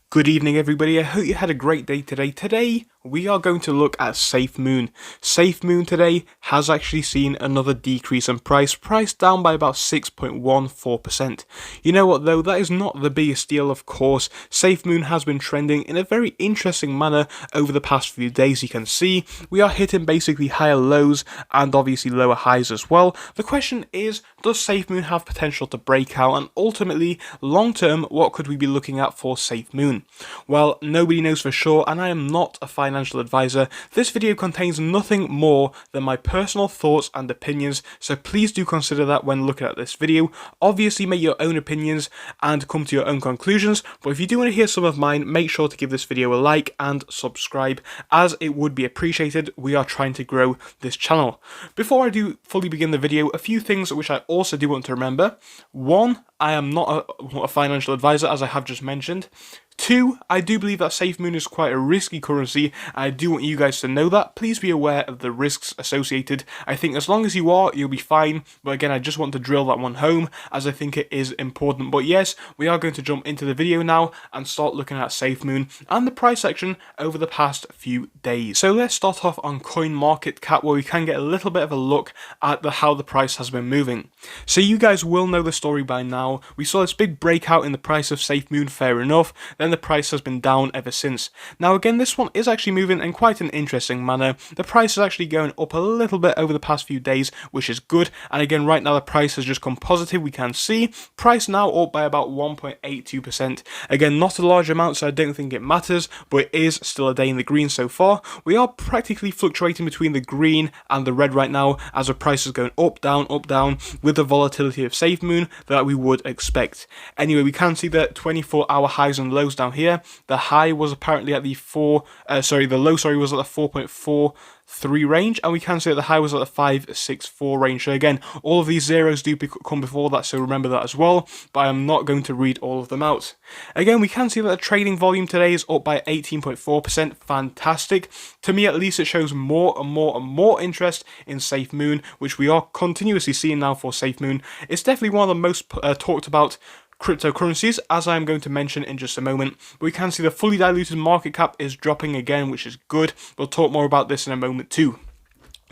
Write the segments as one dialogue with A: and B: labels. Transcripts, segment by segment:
A: Good evening, everybody. I hope you had a great day today. Today, we are going to look at Safemoon. Safemoon today has actually seen another decrease in price down by about 6.14%. You know what though, that is not the biggest deal, of course. Safemoon has been trending in a very interesting manner over the past few days. You can see we are hitting basically higher lows and obviously lower highs as well. The question is, does Safemoon have potential to break out, and ultimately, long term, what could we be looking at for Safemoon? Well, nobody knows for sure, and I am not a financial advisor. This video contains nothing more than my personal thoughts and opinions, so please do consider that when looking at this video. Obviously, make your own opinions and come to your own conclusions, but if you do want to hear some of mine, make sure to give this video a like and subscribe, as it would be appreciated. We are trying to grow this channel. Before I do fully begin the video, a few things which I also do want to remember. One, I am not a financial advisor, as I have just mentioned. Two, I do believe that Safemoon is quite a risky currency, and I do want you guys to know that. Please be aware of the risks associated. I think as long as you are, you'll be fine, but again, I just want to drill that one home, as I think it is important. But yes, we are going to jump into the video now and start looking at Safemoon and the price action over the past few days. So let's start off on CoinMarketCap, where we can get a little bit of a look at how the price has been moving. So you guys will know the story by now. We saw this big breakout in the price of Safemoon, fair enough. Then the price has been down ever since. Now again, this one is actually moving in quite an interesting manner. The price is actually going up a little bit over the past few days, which is good. And again, right now the price has just come positive. We can see price now up by about 1.82%. Again, not a large amount, so I don't think it matters, but it is still a day in the green so far. We are practically fluctuating between the green and the red right now, as the price is going up, down, with the volatility of Safemoon that we would expect. Anyway, we can see the 24-hour highs and lows down here. The high was apparently at the low was at the 4.43 range, and we can see that the high was at the 564 range. So again, all of these zeros do come before that, so remember that as well, but I am not going to read all of them out. Again, we can see that the trading volume today is up by 18.4%. Fantastic. To me, at least, it shows more and more interest in Safemoon, which we are continuously seeing now for Safemoon. It's definitely one of the most talked about cryptocurrencies, as I am going to mention in just a moment. But we can see the fully diluted market cap is dropping again, which is good. We'll talk more about this in a moment too.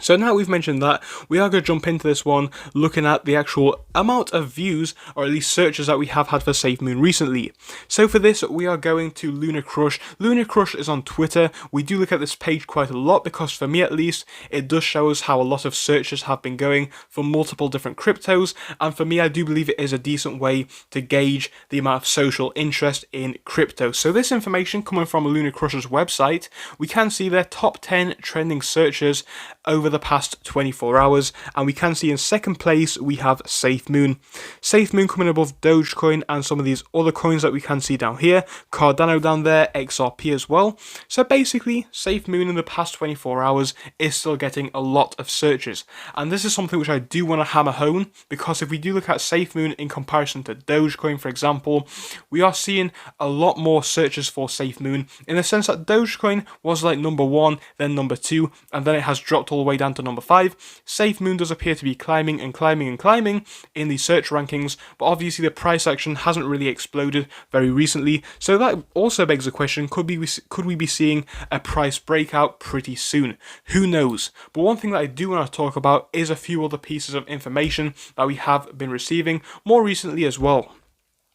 A: So now we've mentioned that, we are going to jump into this one looking at the actual amount of views, or at least searches, that we have had for Safemoon recently. So for this, we are going to Lunacrush. Lunacrush is on Twitter. We do look at this page quite a lot because, for me at least, it does show us how a lot of searches have been going for multiple different cryptos, and for me, I do believe it is a decent way to gauge the amount of social interest in crypto. So this information coming from Lunacrush's website, we can see their top 10 trending searches over the past 24 hours, and we can see in second place we have Safemoon. Safemoon coming above Dogecoin and some of these other coins that we can see down here, Cardano down there, XRP as well. So basically, Safemoon in the past 24 hours is still getting a lot of searches, and this is something which I do want to hammer home, because if we do look at Safemoon in comparison to Dogecoin, for example, we are seeing a lot more searches for Safemoon, in the sense that Dogecoin was like number 1, then number 2, and then it has dropped all the way down to number 5. Safemoon does appear to be climbing in the search rankings, but obviously the price action hasn't really exploded very recently, so that also begs the question, could we be seeing a price breakout pretty soon? Who knows? But one thing that I do want to talk about is a few other pieces of information that we have been receiving more recently as well.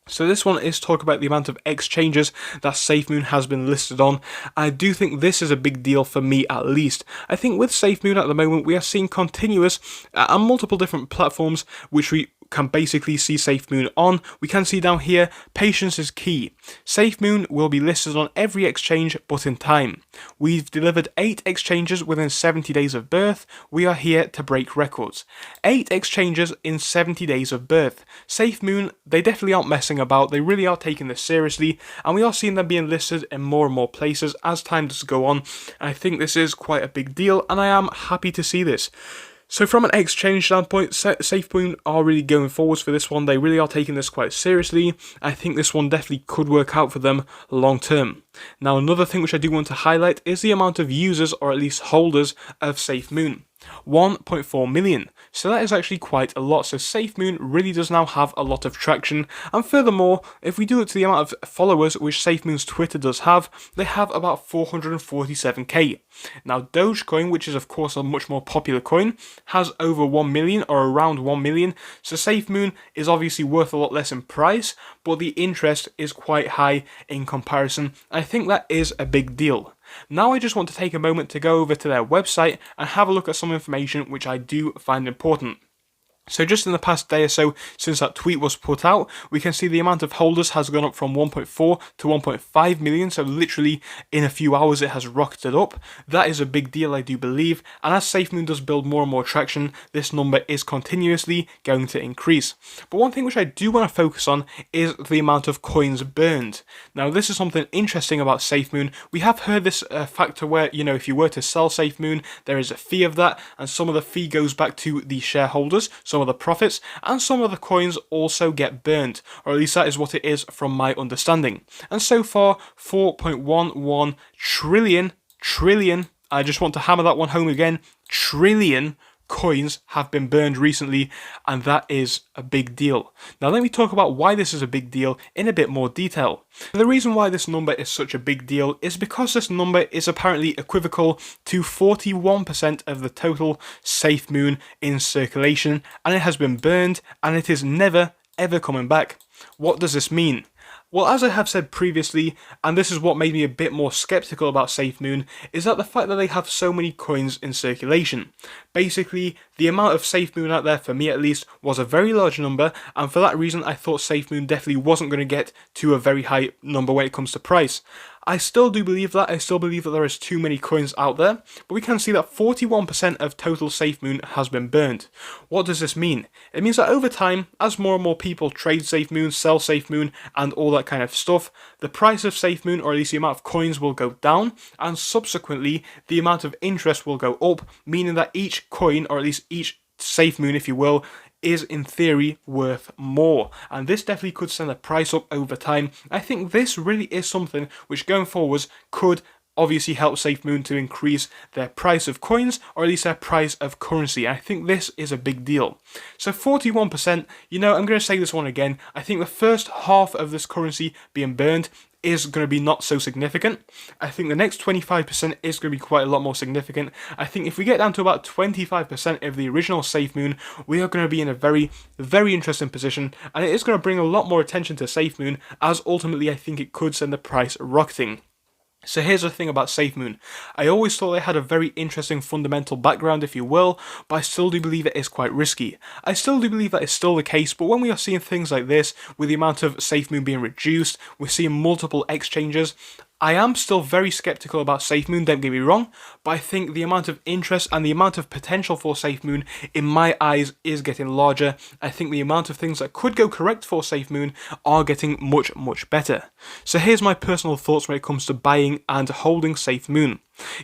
A: So this one is talk about the amount of exchanges that Safemoon has been listed on. I do think this is a big deal for me, at least. I think with Safemoon at the moment, we are seeing continuous on multiple different platforms, which we can basically see Safemoon on. We can see down here, patience is key. Safemoon will be listed on every exchange, but in time. We've delivered 8 exchanges within 70 days of birth. We are here to break records. 8 exchanges in 70 days of birth. Safemoon, they definitely aren't messing about. They really are taking this seriously, and we are seeing them being listed in more and more places as time does go on. And I think this is quite a big deal, and I am happy to see this. So from an exchange standpoint, Safemoon are really going forwards for this one. They really are taking this quite seriously. I think this one definitely could work out for them long term. Now, another thing which I do want to highlight is the amount of users, or at least holders, of Safemoon. 1.4 million. So that is actually quite a lot. So Safemoon really does now have a lot of traction. And furthermore, if we do look to the amount of followers which Safemoon's Twitter does have, they have about 447k. Now Dogecoin, which is of course a much more popular coin, has over 1 million or around 1 million. So Safemoon is obviously worth a lot less in price, but the interest is quite high in comparison. I think that is a big deal. Now I just want to take a moment to go over to their website and have a look at some information which I do find important. So just in the past day or so since that tweet was put out, we can see the amount of holders has gone up from 1.4 to 1.5 million. So literally in a few hours it has rocketed up. That is a big deal, I do believe. And as Safemoon does build more and more traction, this number is continuously going to increase. But one thing which I do want to focus on is the amount of coins burned. Now this is something interesting about Safemoon. We have heard this factor where, you know, if you were to sell Safemoon, there is a fee of that, and some of the fee goes back to the shareholders. Some of the profits, and some of the coins also get burned, or at least that is what it is from my understanding. And so far, 4.11 trillion, I just want to hammer that one home again, trillion coins have been burned recently, and that is a big deal. Now let me talk about why this is a big deal in a bit more detail. The reason why this number is such a big deal is because this number is apparently equivocal to 41% of the total Safemoon in circulation, and it has been burned, and it is never ever coming back. What does this mean? Well, as I have said previously, and this is what made me a bit more skeptical about Safemoon, is that the fact that they have so many coins in circulation. Basically, the amount of Safemoon out there, for me at least, was a very large number, and for that reason I thought Safemoon definitely wasn't going to get to a very high number when it comes to price. I still do believe that. I still believe that there is too many coins out there, but we can see that 41% of total Safemoon has been burned. What does this mean? It means that over time, as more and more people trade Safemoon, sell Safemoon, and all that kind of stuff, the price of Safemoon, or at least the amount of coins, will go down, and subsequently, the amount of interest will go up, meaning that each coin, or at least each Safemoon, if you will, is in theory worth more, and this definitely could send the price up over time. I think this really is something which going forwards could obviously help Safemoon to increase their price of coins, or at least their price of currency. I think this is a big deal. So 41%, you know, I'm going to say this one again, I think the first half of this currency being burned is going to be not so significant. I think the next 25% is going to be quite a lot more significant. I think if we get down to about 25% of the original Safemoon, we are going to be in a very, very interesting position, and it is going to bring a lot more attention to Safemoon, as ultimately I think it could send the price rocketing. So here's the thing about Safemoon. I always thought they had a very interesting fundamental background, if you will, but I still do believe it is quite risky. I still do believe that is still the case, but when we are seeing things like this, with the amount of Safemoon being reduced, we're seeing multiple exchanges, I am still very skeptical about Safemoon, don't get me wrong, but I think the amount of interest and the amount of potential for Safemoon, in my eyes, is getting larger. I think the amount of things that could go correct for Safemoon are getting much, much better. So here's my personal thoughts when it comes to buying and holding Safemoon.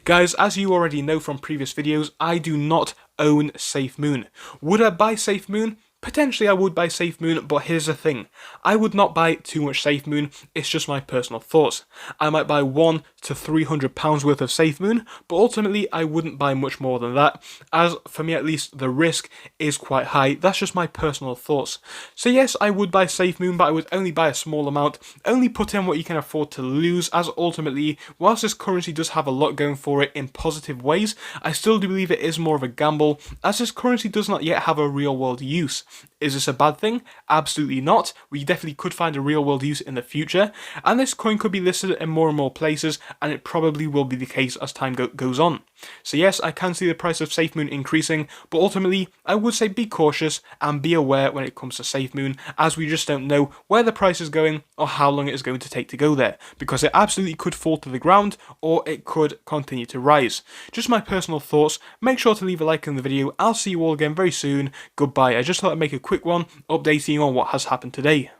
A: Guys, as you already know from previous videos, I do not own Safemoon. Would I buy Safemoon? Potentially I would buy Safemoon, but here's the thing. I would not buy too much Safemoon, it's just my personal thoughts. I might buy £100 to £300 worth of Safemoon, but ultimately I wouldn't buy much more than that, as for me at least the risk is quite high. That's just my personal thoughts. So yes, I would buy Safemoon, but I would only buy a small amount, only put in what you can afford to lose, as ultimately, whilst this currency does have a lot going for it in positive ways, I still do believe it is more of a gamble, as this currency does not yet have a real world use. Is this a bad thing? Absolutely not. We definitely could find a real world use in the future, and this coin could be listed in more and more places, and it probably will be the case as time goes on. So yes, I can see the price of Safemoon increasing, but ultimately I would say be cautious and be aware when it comes to Safemoon, as we just don't know where the price is going or how long it is going to take to go there, because it absolutely could fall to the ground or it could continue to rise. Just my personal thoughts. Make sure to leave a like in the video. I'll see you all again very soon. Goodbye. I just thought I'd make a quick one updating you on what has happened today.